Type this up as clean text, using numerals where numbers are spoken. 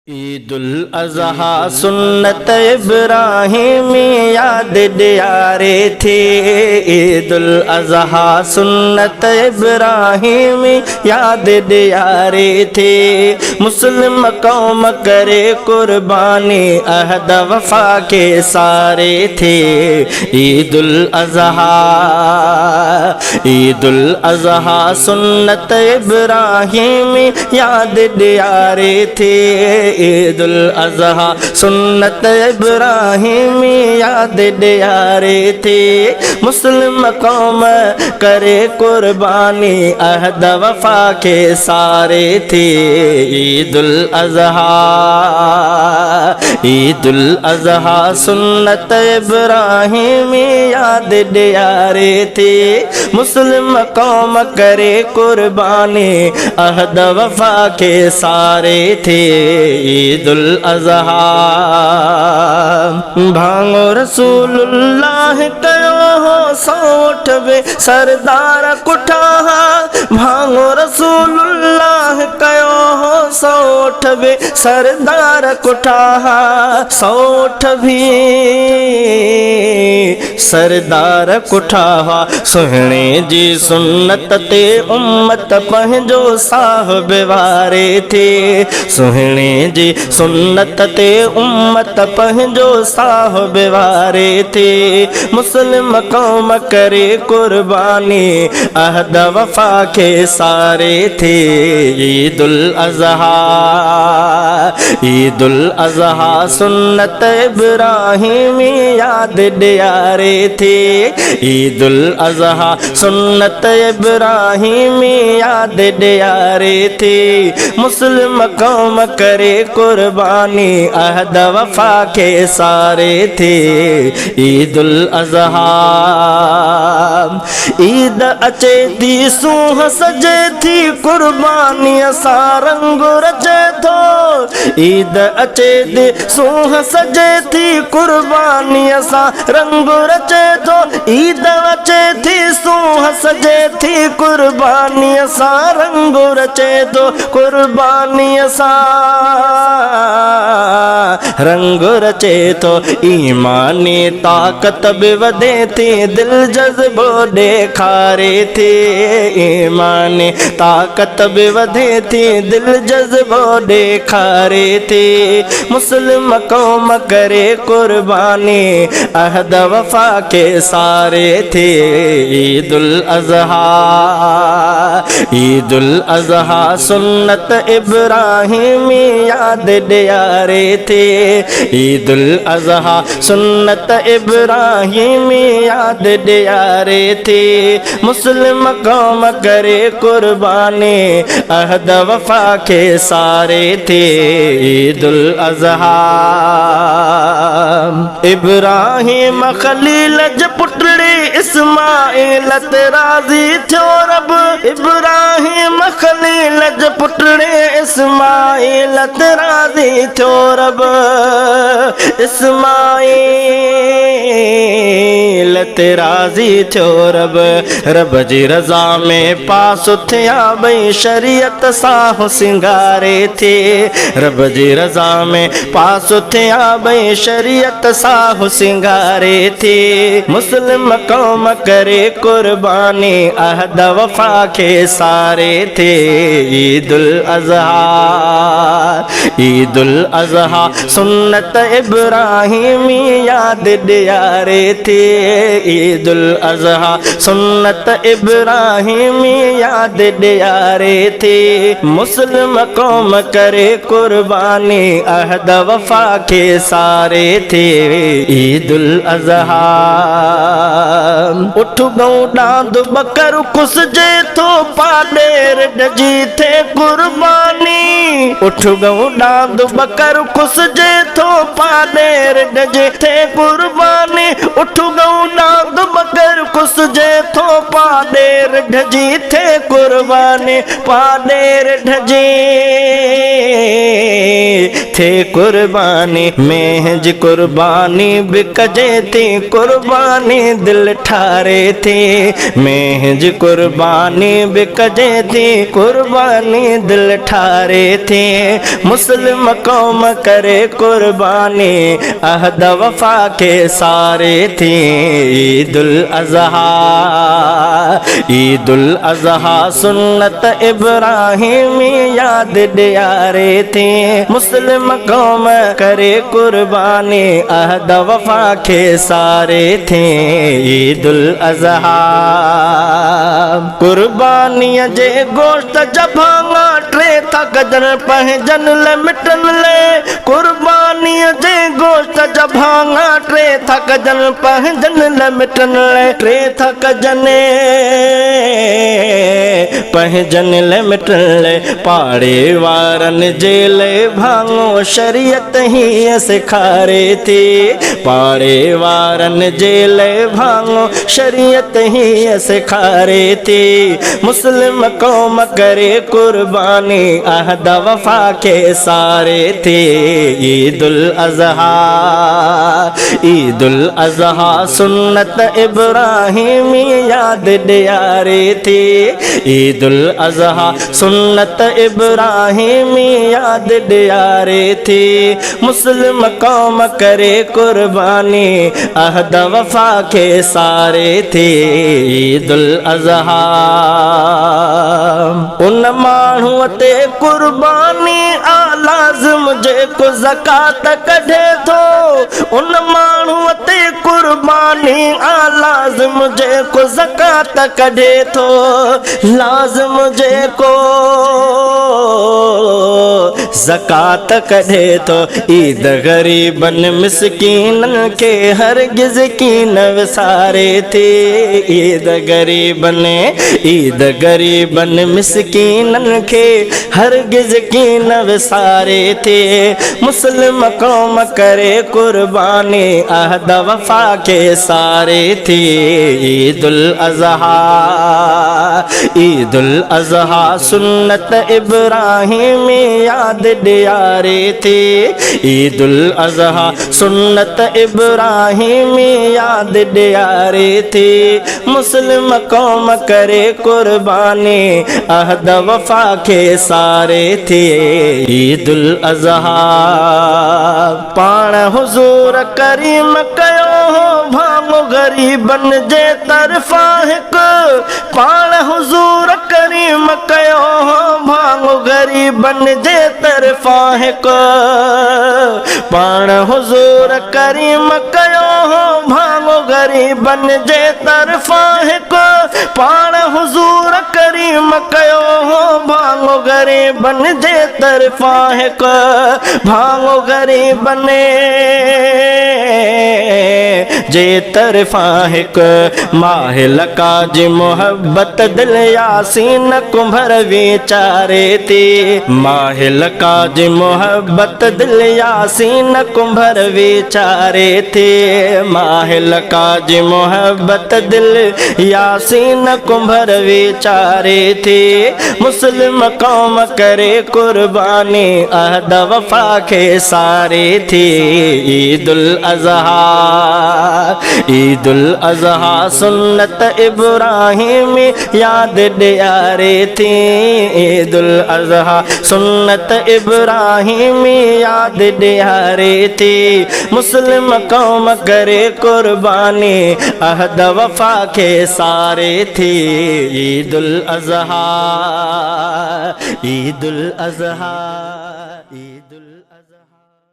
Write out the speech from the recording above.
عید الاضحیٰ سنت ابراہیمی یاد دیارے تھے۔ عید الاضحیٰ سنت ابراہیمی یاد دیارے تھے۔ مسلم قوم کرے قربانی عہد وفا کے سارے تھے۔ عید الاضحیٰ سنت ابراہیمی یاد دیارے تھے۔ عید الاضحیٰ سنت ابراہیمی یاد دیارے تھے۔ مسلم قوم کرے قربانی عہد وفا کے سارے تھے۔ عید الاضحیٰ سنت ابراہیمی یاد دیارے تھے۔ مسلم قوم کرے قربانی عہد وفا کے سارے تھے۔ عید الاضحیٰ بھانگو رسول اللہ کہو ہو سوٹھوے سردار کٹھا۔ بھانگو رسول اللہ کہو ہو سوٹھوے سردار کٹھا۔ سوٹھ بھی سردار کٹھا سہنے جی سنت تے امت پہنجو صاحب وارے تھے۔ سہنے جی سنت تے امت پہنجو صاحب وارے تھے۔ مسلم قوم کرے قربانی عہد وفا کے سارے تھے۔ عید الاضحیٰ سنت ابراہیمی یاد دیارے تھے۔ عید الاضحیٰ سنت ابراہیمی یاد دیارے تھے۔ مسلم قوم کرے قربانی عہد وفا کے سارے تھے۔ عید الاضحیٰ عید اچے تھی سوہ سجے تھی قربانی سا رنگ رچے تھو۔ عید اچے تھی سوہ سجے تھی قربانی سا رنگ رچے تھو۔ عید اچے تھی سوہ سجے تھی قربانی سا رنگ رچے تو قربانی سا رنگ رچے تو۔ ایمانی طاقت بھی ودے تھی دل جذبو دیکھارے تھے۔ ایمانی طاقت بھی ودے تھی دل جذبو دیکھارے تھے۔ مسلم قوم کرے قربانی عہد وفا کے سارے تھے۔ عید الاضحیٰ سنت ابراہیمی یاد دیارے تھے۔ عید الاضحیٰ سنت ابراہیمی یاد دیارے تھے۔ مسلم قوم کرے قربانی عہد وفا کے سارے تھے۔ عید الاضحیٰ ابراہیم خلیل پٹڑی اسماعیل راضی تھو رب۔ ابراہیم خلیل پٹڑی اسماعیل راضی تھو رب۔ اسماعیل راضی تھو رب۔ رب جی رضا میں پاس تھیا بھئی شریعت ساہ سنگارے تھے۔ رب جی رضا میں پاس تھیا بھئی شریعت ساہ سنگارے تھے۔ مسلم قوم کرے قربانی عہد وفا کے سارے تھے۔ عید الاضحیٰ سنت ابراہیمی یاد دیارے تھے۔ عید الاضحیٰ سنت ابراہیمی یاد دیارے تھے۔ مسلم قوم کرے قربانی عہد وفا کے سارے تھے۔ عید الاضحیٰ اٹھ گؤں ڈاند بکر کس جے تو پاڈیر ڈجی تھے قربانی۔ اٹھ گؤں ڈاند بکر کس جے تو پاڈیر ڈجی تھے قربانی۔ اٹھ گؤں ڈاند بکر کس جے تو پاڈیر ڈجی تھے قربانی۔ پاڈیر ڈجی थे कुर्बानी महज कुर्बानी बिकजे थी कुर्बानी दिल ठारे थे महज कुर्बानी बिकजे थी कुर्बानी दिल ठारे थे मुस्लिम कौम करे कुर्बानी अहद वफा के सारे थे ईदुल अज़हा सुन्नत इब्राहिमी याद दियारे थे मुस्लिम कौम करे कुर्बानी अहद वफा के सारे थे ईदुल अज़हा कुर्बानी जे गोश्त जभांगा ट्रे थक जन पहजन ले मिटन ले कुर्बानी जे गोश्त जभांगा ट्रे थक जन पहजन ले मिटन ले ट्रे थक जने पहजन ले मिटन ले पाड़े वारन जेले भांगो शरीयत ही सिखारे थी पाड़े वारन जेले भांगो शरीयत ही सिखारे थी मुस्लिम कौम करे कुर्बानी अहद वफा के सारे थे ईदुल अज़हा सुन्नत इब्राहिमी याद दियारे थी ईदुल अज़हा सुन्नत इब्राहिमी याद दियारे थी मुस्लिम कौम करे कुर्बानी अहद वफा के सारे थे ईदुल अज़हा उन माण्हूअ ते कुर्बानी आ लाज़िम जेको ज़कात कढे थो उन माण्हूअ ते कुर्बानी आ लाज़िम जेको ज़कात कढे थो लाज़िम जेको ज़कात कढे थो ईद ग़रीबन मिस्कीनन के हरगिज़ कीन विसारे थे ईद ग़रीबन मिस्कीनन के हरगिज़ कीन विसारे थे मुस्लिम कौम करे कुर्बानी अहद वफा के सारे थे ईदुल अज़हा सुन्नत इब्राहिमी याद दियारे थे ईदुल अज़हा सुन्नत इब्राहिमी याद दियारे थे मुस्लिम कौम करे कुर्बानी अहद वफा के सारे थे ईदुल अज़हा पाण हुज़ूर करीम कयो हो भाङो ग़रीबन जे तरफ़ा हिकु पाण हुज़ूर करीम कयो हो भाङो ग़रीबन जे तरफ़ा हिकु पाण हुज़ूर करीम कयो हो भाङो ग़रीबन जे तरफ़ा हिकु पाण हुज़ूर करीम कयो हो भाङो ग़रीबन जे तरफ़ा हिकु भाङो ग़रीबन जे तरफ़ा हिकु माहिल काजी मोहब्बत दिल यासीन कुंभर वीचारे थी माहिल काजी मोहब्बत दिल यासीन कुंभर वीचारे थे माहिल काजी मोहब्बत दिल यासीन कुंभर वीचारे थे मुस्लिम कौम करे कुर्बानी अहद वफा के सारे थे ईदुल अज़हा सुन्नत इब्राहिमी याद दियारे थी ईदुल अज़हा सुन्नत इब्राहिमी याद दियारे थी मुस्लिम कौम करे कुर्बानी अहद वफा के सारे थे ईदुल अज़हा ईदुल अज़हा ईदुल अज़हा